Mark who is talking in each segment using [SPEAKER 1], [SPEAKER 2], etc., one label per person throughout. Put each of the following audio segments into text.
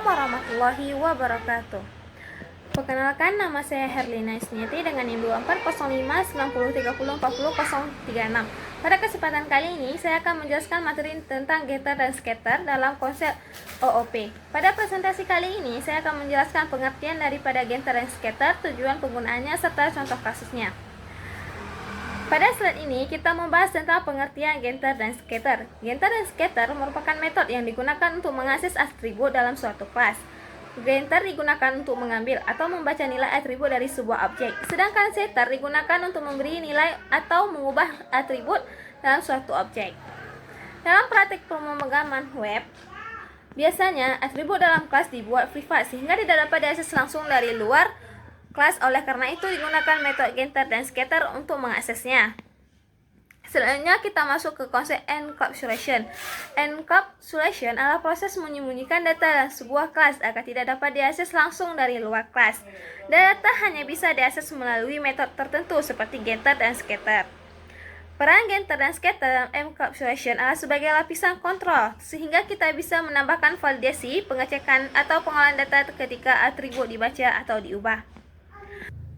[SPEAKER 1] warahmatullahi wabarakatuh. Perkenalkan, nama saya Herlina Isniati dengan NIM 240590304036. Pada kesempatan kali ini, saya akan menjelaskan materi tentang getter dan scatter dalam konsep OOP. Pada presentasi kali ini, saya akan menjelaskan pengertian daripada getter dan scatter, tujuan penggunaannya, serta contoh kasusnya. Pada slide ini, kita membahas tentang pengertian getter dan scatter. Getter dan scatter merupakan metode yang digunakan untuk mengakses atribut dalam suatu kelas. Getter digunakan untuk mengambil atau membaca nilai atribut dari sebuah objek, sedangkan setter digunakan untuk memberi nilai atau mengubah atribut dalam suatu objek. Dalam praktik pemrograman web, biasanya atribut dalam kelas dibuat privat sehingga tidak dapat diakses langsung dari luar kelas. Oleh karena itu digunakan metode getter dan scatter untuk mengaksesnya. Selanjutnya kita masuk ke konsep encapsulation. Encapsulation adalah proses menyembunyikan data dalam sebuah kelas agar tidak dapat diakses langsung dari luar kelas. Data hanya bisa diakses melalui metode tertentu seperti getter dan scatter. Peran getter dan scatter dalam encapsulation adalah sebagai lapisan kontrol, sehingga kita bisa menambahkan validasi, pengecekan, atau pengolahan data ketika atribut dibaca atau diubah.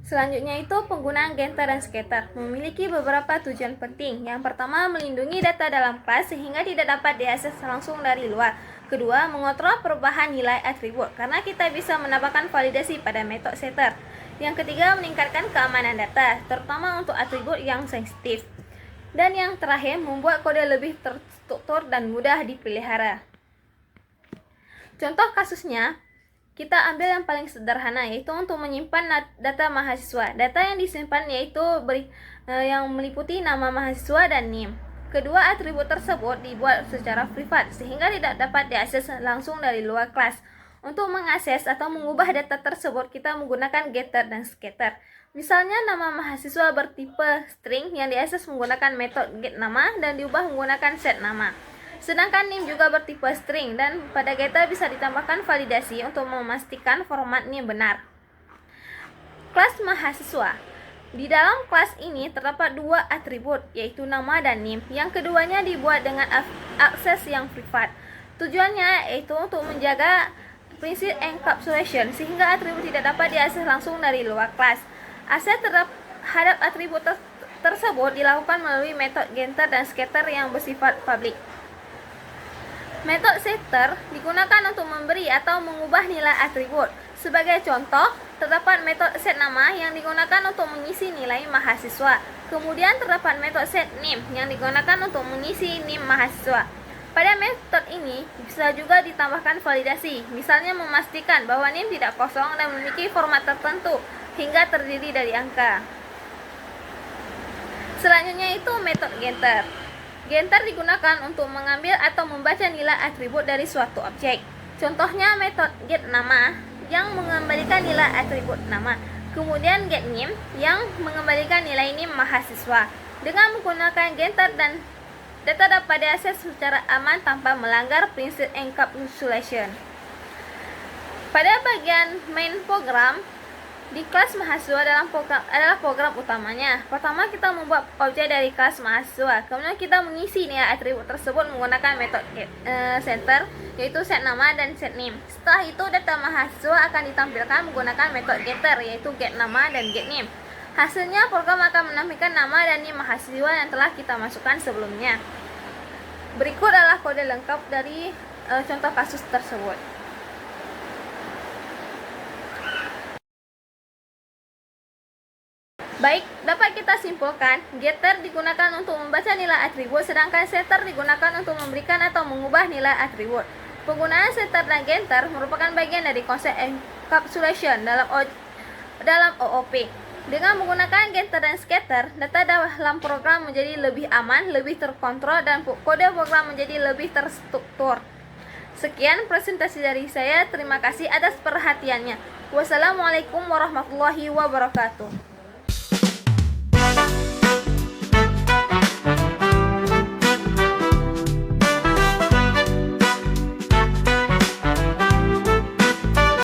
[SPEAKER 1] Selanjutnya itu penggunaan getter dan scatter memiliki beberapa tujuan penting. Yang pertama, melindungi data dalam kelas sehingga tidak dapat diakses langsung dari luar. Kedua, mengontrol perubahan nilai atribut karena kita bisa menambahkan validasi pada metode setter. Yang ketiga, meningkatkan keamanan data, terutama untuk atribut yang sensitif. Dan yang terakhir, membuat kode lebih terstruktur dan mudah dipelihara. Contoh kasusnya, kita ambil yang paling sederhana, yaitu untuk menyimpan data mahasiswa. Data yang disimpan yaitu yang meliputi nama mahasiswa dan NIM. Kedua atribut tersebut dibuat secara privat sehingga tidak dapat diakses langsung dari luar kelas. Untuk mengakses atau mengubah data tersebut, kita menggunakan getter dan scatter. Misalnya, nama mahasiswa bertipe string yang diakses menggunakan metode getNama dan diubah menggunakan setNama. Sedangkan NIM juga bertipe string dan pada getter bisa ditambahkan validasi untuk memastikan format NIM benar. Kelas mahasiswa. Di dalam kelas ini terdapat dua atribut, yaitu nama dan NIM. Yang keduanya dibuat dengan akses yang privat. Tujuannya yaitu untuk menjaga prinsip encapsulation sehingga atribut tidak dapat diakses langsung dari luar kelas. Akses terhadap atribut tersebut dilakukan melalui metode getter dan scatter yang bersifat publik. Metode setter digunakan untuk memberi atau mengubah nilai atribut. Sebagai contoh, terdapat metode setNama yang digunakan untuk mengisi nilai mahasiswa. Kemudian terdapat metode setNIM yang digunakan untuk mengisi NIM mahasiswa. Pada metode ini bisa juga ditambahkan validasi, misalnya memastikan bahwa NIM tidak kosong dan memiliki format tertentu hingga terdiri dari angka. Selanjutnya itu metode getter. Getter digunakan untuk mengambil atau membaca nilai atribut dari suatu objek. Contohnya metode getNama yang mengembalikan nilai atribut nama. Kemudian getNIM yang mengembalikan nilai NIM mahasiswa. Dengan menggunakan getter dan data dapat diakses secara aman tanpa melanggar prinsip encapsulation. Pada bagian main program, di kelas mahasiswa dalam program adalah program utamanya. Pertama, kita membuat objek dari kelas mahasiswa. Kemudian kita mengisi nilai atribut tersebut menggunakan metode setter, yaitu setNama dan setNIM. Setelah itu, data mahasiswa akan ditampilkan menggunakan metode getter, yaitu getNama dan getNIM. Hasilnya, program akan menampilkan nama dan NIM mahasiswa yang telah kita masukkan sebelumnya. Berikut adalah kode lengkap dari contoh kasus tersebut. Baik, dapat kita simpulkan, getter digunakan untuk membaca nilai atribut, sedangkan setter digunakan untuk memberikan atau mengubah nilai atribut. Penggunaan setter dan getter merupakan bagian dari konsep encapsulation dalam OOP. Dengan menggunakan getter dan scatter, data dalam program menjadi lebih aman, lebih terkontrol, dan kode program menjadi lebih terstruktur. Sekian presentasi dari saya. Terima kasih atas perhatiannya. Wassalamualaikum warahmatullahi wabarakatuh.